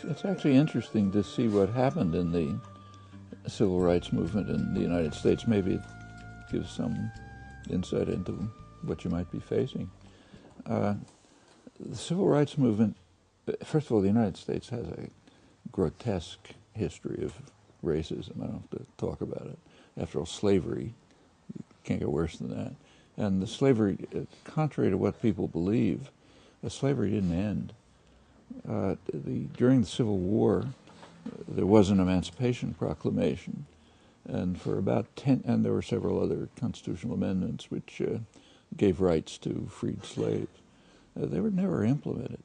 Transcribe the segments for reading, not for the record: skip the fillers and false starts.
It's actually interesting to see what happened in the civil rights movement in the United States. Maybe it gives some insight into what you might be facing. The civil rights movement, first of all, the United States has a grotesque history of racism. I don't have to talk about it. After all, slavery, you can't get worse than that. And the slavery, contrary to what people believe, the slavery didn't end. During the Civil War, there was an Emancipation Proclamation, and for about 10, and there were several other constitutional amendments which gave rights to freed slaves. They were never implemented.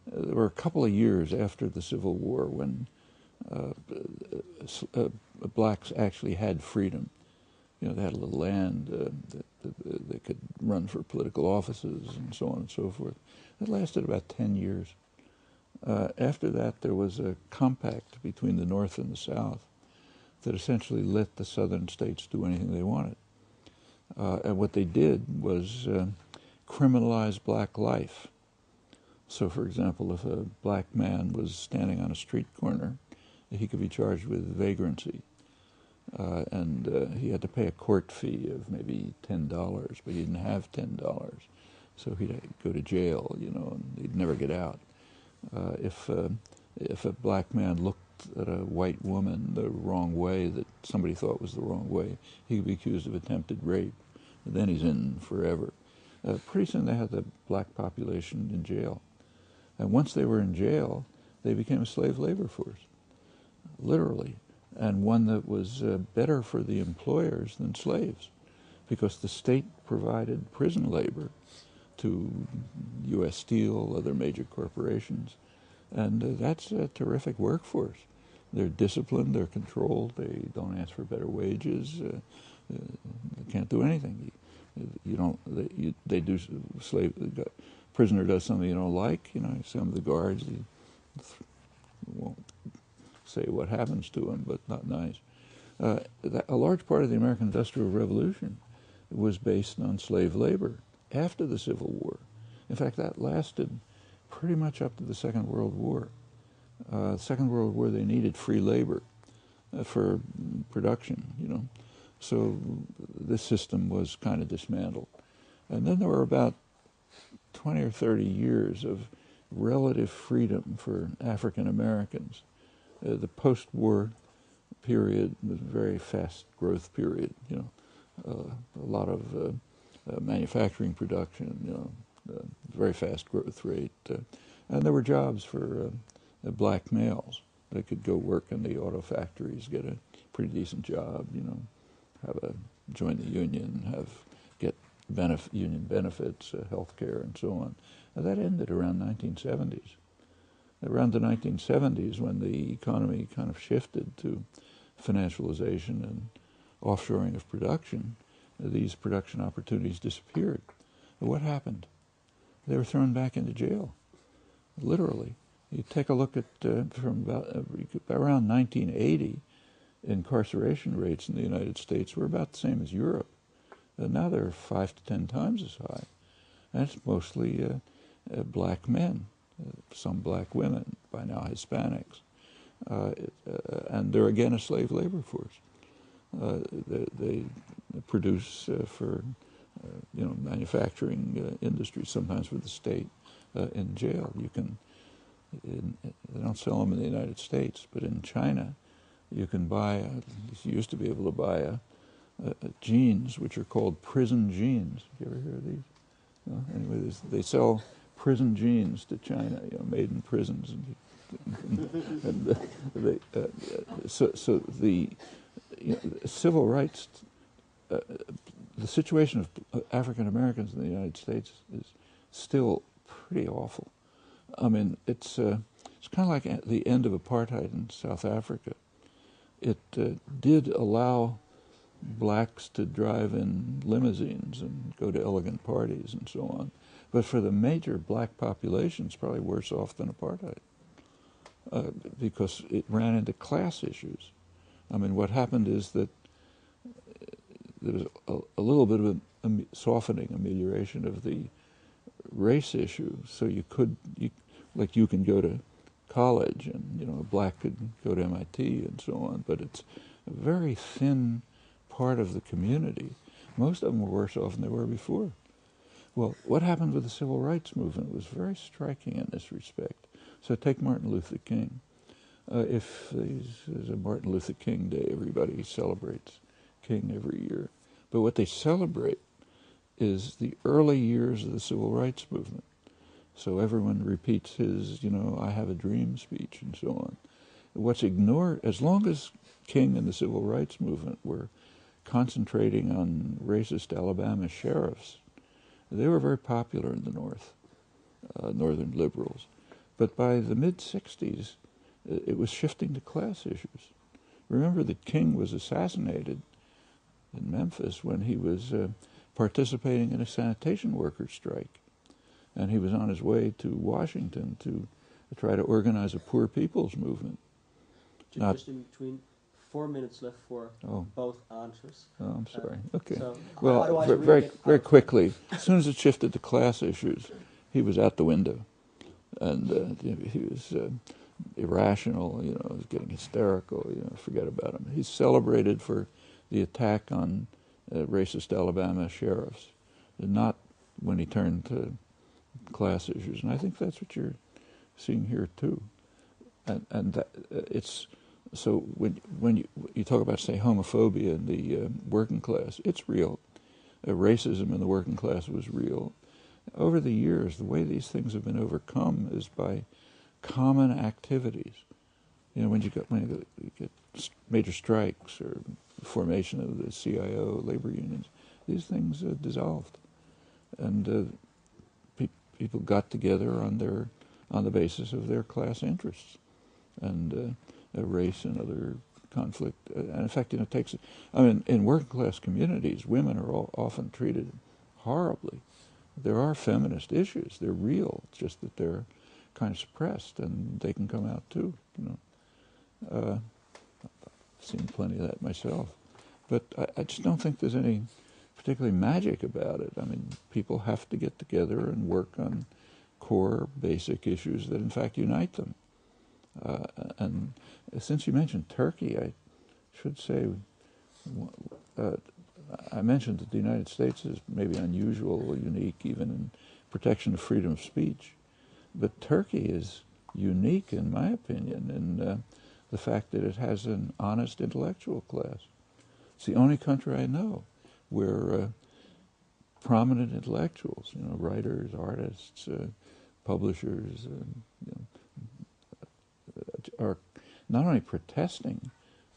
There were a couple of years after the Civil War when blacks actually had freedom. You know, they had a little land, they could run for political offices and so on and so forth. It lasted about 10 years. After that, there was a compact between the North and the South that essentially let the southern states do anything they wanted. And what they did was criminalize black life. So, for example, if a black man was standing on a street corner, he could be charged with vagrancy. And he had to pay a court fee of maybe $10, but he didn't have $10. So he'd go to jail, you know, and he'd never get out. If a black man looked at a white woman the wrong way, that somebody thought was the wrong way, he could be accused of attempted rape. And then he's in forever. Pretty soon they had the black population in jail. And once they were in jail, they became a slave labor force, literally, and one that was better for the employers than slaves, because the state provided prison labor to U.S. Steel, other major corporations, and that's a terrific workforce. They're disciplined, they're controlled, they don't ask for better wages, they can't do anything. They do prisoner does something you don't like, you know, some of the guards, you won't say what happens to him, but not nice. A large part of the American Industrial Revolution was based on slave labor after the Civil War. In fact, that lasted pretty much up to the Second World War. The Second World War, they needed free labor for production, you know. So this system was kind of dismantled. And then there were about 20 or 30 years of relative freedom for African Americans. The post-war period was a very fast growth period, you know, a lot of manufacturing production, you know, very fast growth rate. And there were jobs for black males. They could go work in the auto factories, get a pretty decent job, you know, join the union, get union benefits, health care, and so on. And that ended around 1970s. Around the 1970s, when the economy kind of shifted to financialization and offshoring of production, these production opportunities disappeared. And what happened? They were thrown back into jail, literally. You take a look at from around 1980, incarceration rates in the United States were about the same as Europe. Now they're 5 to 10 times as high. And it's mostly black men, some black women, by now Hispanics. And they're again a slave labor force. They produce for manufacturing industries, sometimes for the state, in jail. They don't sell them in the United States, but in China, you can buy, you used to be able to buy jeans, which are called prison jeans. Did you ever hear of these? Anyway, they sell prison jeans to China, made in prisons. So the civil rights, the situation of African Americans in the United States is still pretty awful. I mean, it's kind of like at the end of apartheid in South Africa. It did allow blacks to drive in limousines and go to elegant parties and so on. But for the major black population, it's probably worse off than apartheid because it ran into class issues. I mean, what happened is that there was a little bit of a softening, amelioration of the race issue. So you can go to college, and a black could go to MIT and so on, but it's a very thin part of the community. Most of them were worse off than they were before. Well, what happened with the civil rights movement was very striking in this respect. So take Martin Luther King. If there's a Martin Luther King Day, everybody celebrates King every year. But what they celebrate is the early years of the civil rights movement. So everyone repeats his, I have a dream speech and so on. What's ignored, as long as King and the civil rights movement were concentrating on racist Alabama sheriffs, they were very popular in the North, Northern liberals. But by the mid-'60s, it was shifting to class issues. Remember that King was assassinated in Memphis when he was participating in a sanitation workers' strike. And he was on his way to Washington to try to organize a poor people's movement. Just in between, 4 minutes left for both answers. Oh, I'm sorry. Okay. So well, very quickly, as soon as it shifted to class issues, he was out the window. And he was irrational, was getting hysterical, forget about him. He's celebrated for the attack on racist Alabama sheriffs, and not when he turned to class issues. And I think that's what you're seeing here too. And it's so when you talk about, say, homophobia in the working class, it's real. Racism in the working class was real. Over the years, the way these things have been overcome is by common activities. When you get major strikes or formation of the CIO, labor unions, these things dissolved, and people got together on the basis of their class interests, and race and other conflict. And in fact, it takes. In working class communities, women are often treated horribly. There are feminist issues; they're real. It's just that they're kind of suppressed, and they can come out too. I've seen plenty of that myself, but I just don't think there's any particularly magic about it. People have to get together and work on core, basic issues that, in fact, unite them. And since you mentioned Turkey, I should say, I mentioned that the United States is maybe unusual or unique even in protection of freedom of speech, but Turkey is unique, in my opinion, in the fact that it has an honest intellectual class. It's the only country I know where prominent intellectuals, writers, artists, publishers, are not only protesting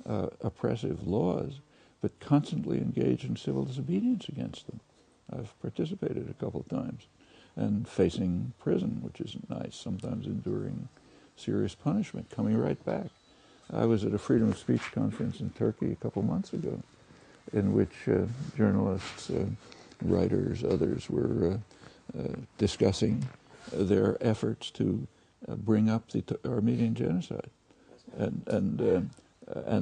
oppressive laws, but constantly engaged in civil disobedience against them. I've participated a couple of times, and facing prison, which isn't nice, sometimes enduring serious punishment, coming right back. I was at a freedom of speech conference in Turkey a couple months ago, in which journalists, writers, others were discussing their efforts to bring up the Armenian genocide and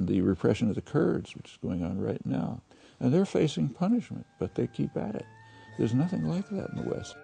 the repression of the Kurds, which is going on right now. And they're facing punishment, but they keep at it. There's nothing like that in the West.